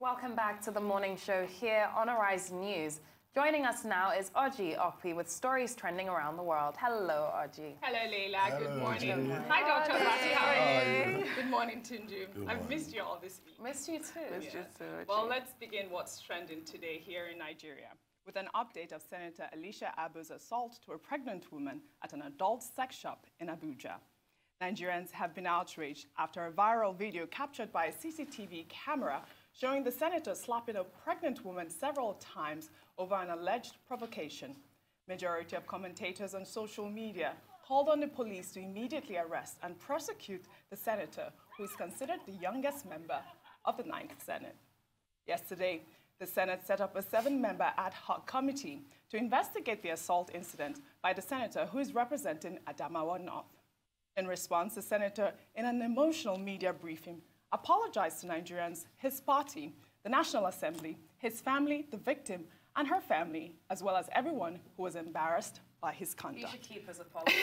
Welcome back to the morning show here on Arise News. Joining us now is Oji Okpi with stories trending around the world. Hello, Oji. Hello, Leila. Hello, good morning. Oji. Hi, Dr. Abati. How are you? you? Good morning, Tunju. I've missed you all this week. Missed you too. Missed you too, Oji. Well, let's begin what's trending today here in Nigeria with an update of Senator Elisha Abbo's assault to a pregnant woman at an adult sex shop in Abuja. Nigerians have been outraged after a viral video captured by a CCTV camera showing the senator slapping a pregnant woman several times over an alleged provocation. Majority of commentators on social media called on the police to immediately arrest and prosecute the senator, who is considered the youngest member of the 9th Senate. Yesterday, the Senate set up a 7-member ad hoc committee to investigate the assault incident by the senator who is representing Adamawa North. In response, the senator, in an emotional media briefing, apologized to Nigerians, his party, the National Assembly, his family, the victim, and her family, as well as everyone who was embarrassed by his conduct. You should keep his apologies.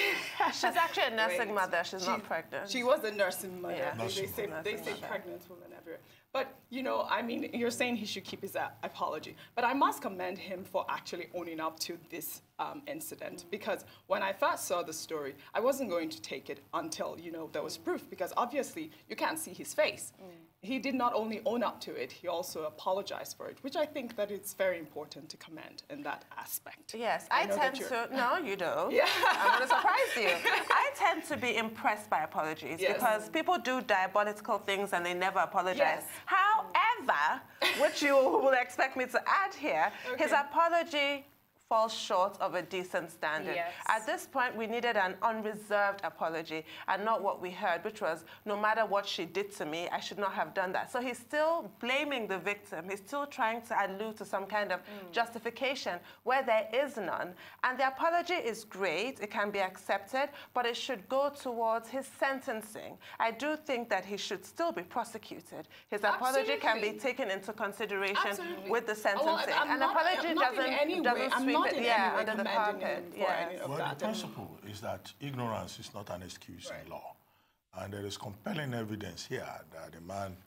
She's actually a nursing mother. She's not pregnant. She was a nursing mother. Yeah. They say pregnant women everywhere. But, you know, I mean, you're saying he should keep his apology. But I must commend him for actually owning up to this incident. Because when I first saw the story, I wasn't going to take it until, you know, there was proof. Because obviously, you can't see his face. He did not only own up to it, he also apologized for it, which I think that it's very important to commend in that aspect. Yes, I tend to... No, you don't. Yeah. I'm going to surprise you. I tend to be impressed by apologies because people do diabolical things and they never apologize. Yes. However, which you will expect me to add here, his apology falls short of a decent standard. Yes. At this point, we needed an unreserved apology and not what we heard, which was, no matter what she did to me, I should not have done that. So he's still blaming the victim. He's still trying to allude to some kind of justification where there is none. And the apology is great. It can be accepted, but it should go towards his sentencing. I do think that he should still be prosecuted. His apology can be taken into consideration with the sentencing. An apology doesn't sweep under the carpet. Well, the principle is that ignorance is not an excuse in law. And there is compelling evidence here that the man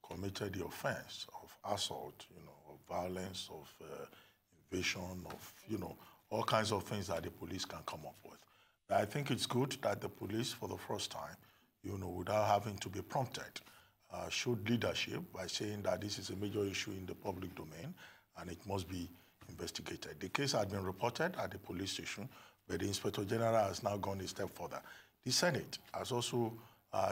committed the offense of assault, you know, of violence, of invasion, of, you know, all kinds of things that the police can come up with. But I think it's good that the police, for the first time, you know, without having to be prompted, showed leadership by saying that this is a major issue in the public domain and it must be investigated. The case had been reported at the police station, but the Inspector General has now gone a step further. The Senate has also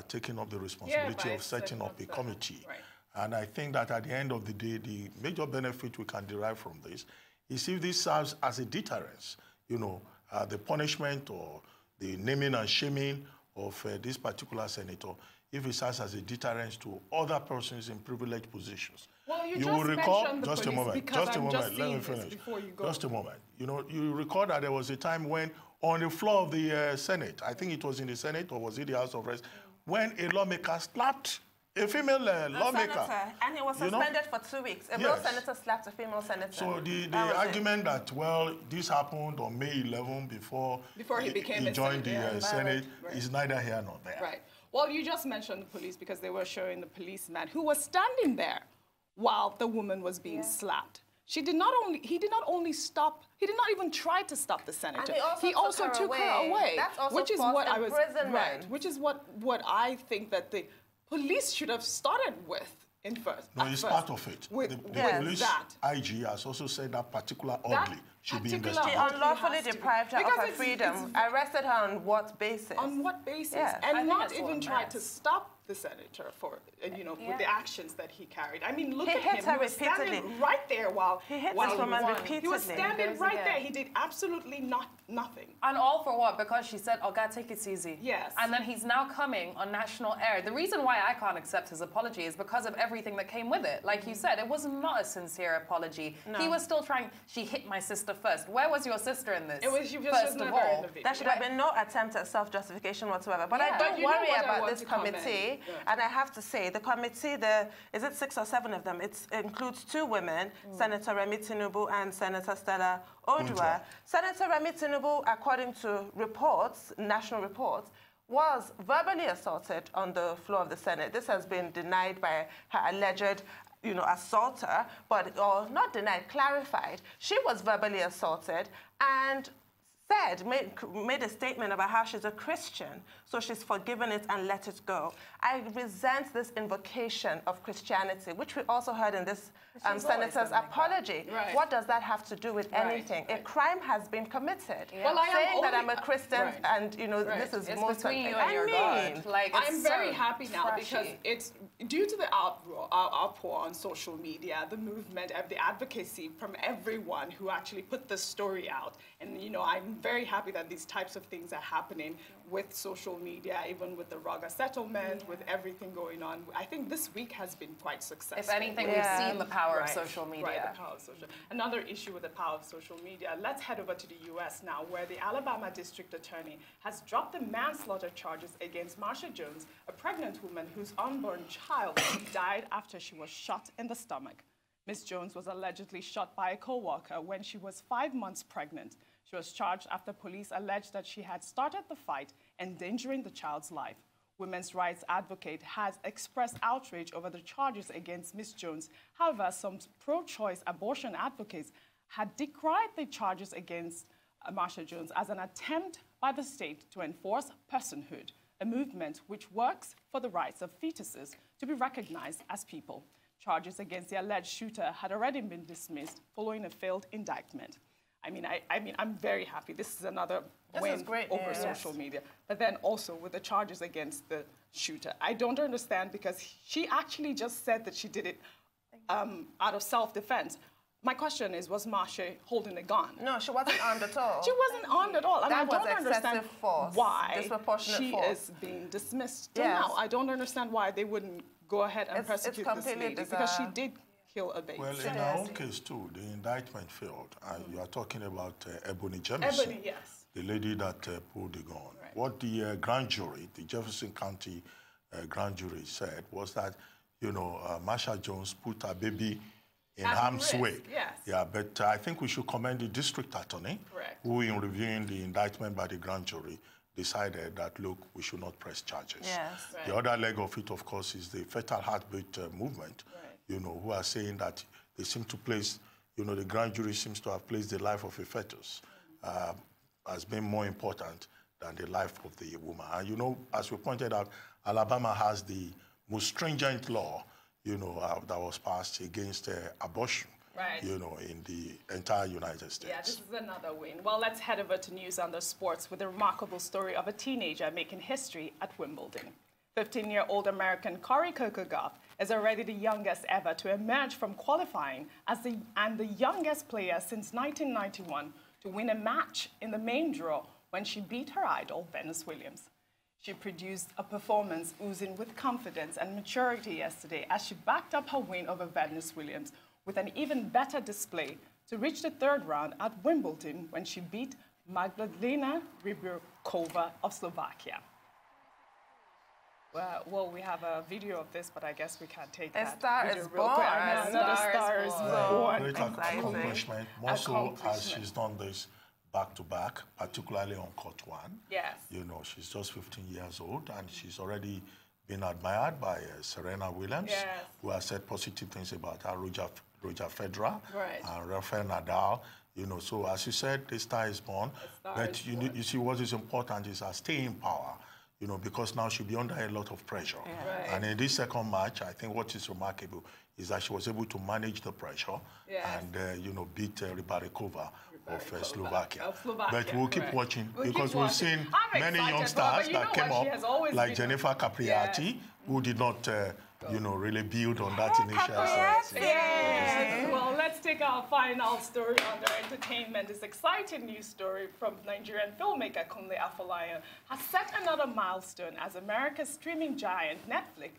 taken up the responsibility of setting up a committee. Right. And I think that at the end of the day, the major benefit we can derive from this is if this serves as a deterrence, you know, the punishment or the naming and shaming of this particular senator, if it serves as a deterrence to other persons in privileged positions. Well, you will recall, just a moment, let me finish. Just a moment. You know, you recall that there was a time when on the floor of the Senate, I think it was in the Senate or was it the House of Reps, when a lawmaker slapped a female lawmaker. Senator, and he was suspended for 2 weeks. A male senator slapped a female senator. So the argument that, well, this happened on May 11 before he joined the Senate is neither here nor there. Right. Well, you just mentioned the police because they were showing the policeman who was standing there while the woman was being slapped. He did not even try to stop the senator. He also took her away. That's also which is what I was which is what I think that the police should have started with first. No, it's part of it. The police IG has also said that particular ugly should be investigated. She unlawfully deprived her of her freedom. Arrested her on what basis? On what basis? Yeah. And not even tried to stop the senator for, you know, with the actions that he carried. I mean, look at him. He was standing right there while he hit this woman repeatedly. He was standing right there. He did absolutely nothing. And all for what? Because she said, "Oh God, take it easy." Yes. And then he's now coming on national air. The reason why I can't accept his apology is because of everything that came with it. Like you said, it was not a sincere apology. No. He was still trying. She hit my sister first. Where was your sister in this? It was she first of all. There should have been no attempt at self-justification whatsoever. But I don't worry about this committee. And I have to say, the committee, is it 6 or 7 of them? It includes 2 women, Senator Remi Tinubu and Senator Stella Odua. Senator Remi Tinubu, according to reports, national reports, was verbally assaulted on the floor of the Senate. This has been denied by her alleged assault her, or not denied, clarified. She was verbally assaulted and made a statement about how she's a Christian, so she's forgiven it and let it go. I resent this invocation of Christianity, which we also heard in this senator's apology. Right. What does that have to do with anything? A crime has been committed. Yeah. Well, saying that I'm a Christian and this is it's more between you and your God. Like, I'm very happy now trashy. because it's due to the outpour on social media, the movement, the advocacy from everyone who actually put this story out. And I'm very happy that these types of things are happening with social media, even with the Raga settlement, with everything going on. I think this week has been quite successful. If anything, we've seen the power of social media. Right, the power of social. Another issue with the power of social media. Let's head over to the U.S. now, where the Alabama District Attorney has dropped the manslaughter charges against Marcia Jones, a pregnant woman whose unborn child died after she was shot in the stomach. Ms. Jones was allegedly shot by a co-worker when she was 5 months pregnant. She was charged after police alleged that she had started the fight, endangering the child's life. Women's rights advocate has expressed outrage over the charges against Ms. Jones. However, some pro-choice abortion advocates had decried the charges against Marcia Jones as an attempt by the state to enforce personhood, a movement which works for the rights of fetuses to be recognized as people. Charges against the alleged shooter had already been dismissed following a failed indictment. I'm very happy. This is another win over social media. But then also with the charges against the shooter, I don't understand because she actually just said that she did it out of self-defense. My question is, was Marshae holding a gun? No, she wasn't armed at all. She wasn't armed at all. And I don't understand force, why disproportionate she is being dismissed till now. I don't understand why they wouldn't go ahead and prosecute this lady because she did kill a baby. Well, in our own case too, the indictment failed. You are talking about Ebony Jemison, Ebony, yes. the lady that pulled the gun. Right. What the grand jury, the Jefferson County grand jury said was that, Marcia Jones put her baby in harm's way. Yes. Yeah, but I think we should commend the district attorney, who in reviewing the indictment by the grand jury, decided that, look, we should not press charges. Yes. The other leg of it, of course, is the Fetal Heartbeat movement, who are saying that they seem to place, the grand jury seems to have placed the life of a fetus as being more important than the life of the woman. And, as we pointed out, Alabama has the most stringent law, that was passed against abortion. In the entire United States. Yeah, this is another win. Well, let's head over to news under sports with the remarkable story of a teenager making history at Wimbledon. 15-year-old American Cori Coco Gauff is already the youngest ever to emerge from qualifying and the youngest player since 1991 to win a match in the main draw when she beat her idol, Venus Williams. She produced a performance oozing with confidence and maturity yesterday as she backed up her win over Venus Williams with an even better display to reach the third round at Wimbledon when she beat Magdalena Rybakova of Slovakia. Well, we have a video of this, but I guess we can't take that video real quick. Another star is born. Great accomplishment, more so as she's done this back-to-back, particularly on court one. Yes. She's just 15 years old, and she's already been admired by Serena Williams, who has said positive things about her, Roger Federer, and Rafael Nadal. So as you said, the star is born. But you see, what is important is her staying power. Because now she'll be under a lot of pressure. And in this second match, I think what is remarkable is that she was able to manage the pressure and, beat Rybakova of Slovakia. But we'll keep watching because we've seen many young stars that came up, like Jennifer Capriati, who did not, really build on that initial success. Well, let's take our final story under entertainment. This exciting news story from Nigerian filmmaker Kunle Afolayon has set another milestone as America's streaming giant Netflix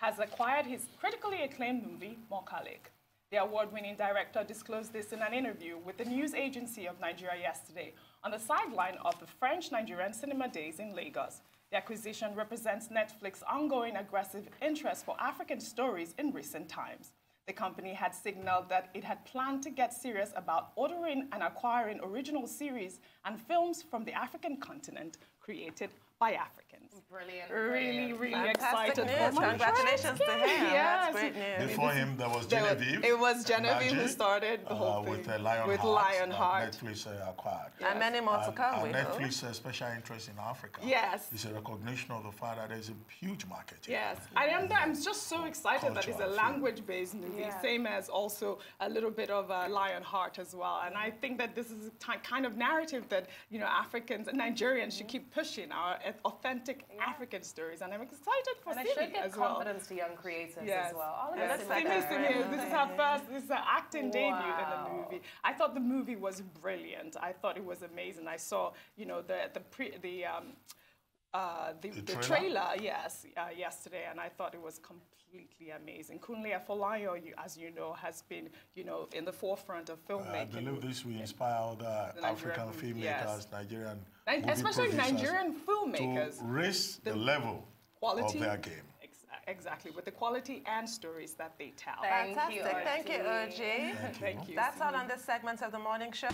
has acquired his critically acclaimed movie, Mokalik. The award-winning director disclosed this in an interview with the news agency of Nigeria yesterday on the sideline of the French-Nigerian Cinema Days in Lagos. The acquisition represents Netflix's ongoing aggressive interest for African stories in recent times. The company had signaled that it had planned to get serious about ordering and acquiring original series and films from the African continent created by Africans. Brilliant. Really, really Fantastic excited. news. Congratulations to him. Yes. That's great news. Before him, there was Genevieve. It was Genevieve who started the whole thing. With Lionheart. Lionheart. Netflix acquired. Yes. And many more to come, we hope. Netflix's special interest in Africa. Yes. Is a recognition of the fact that there's a huge market here. Yes. I'm just so excited that it's a language-based movie, same as also a little bit of Lionheart as well. And I think that this is a kind of narrative that, you know, Africans and Nigerians should keep pushing, our authentic African stories. And I'm excited for seeing it as well. And it should give confidence to young creators as well. This is her acting debut in the movie. I thought the movie was brilliant. I thought it was amazing. I saw, you know, the trailer, yesterday, and I thought it was completely amazing. Kunle Afolayon, as you know, has been, you know, in the forefront of filmmaking. I believe this will inspire other African filmmakers, Nigerian especially Nigerian filmmakers, to raise the level of their game. Exactly, with the quality and stories that they tell. Fantastic. Thank you, OG. Thank you. That's all on this segment of the morning show.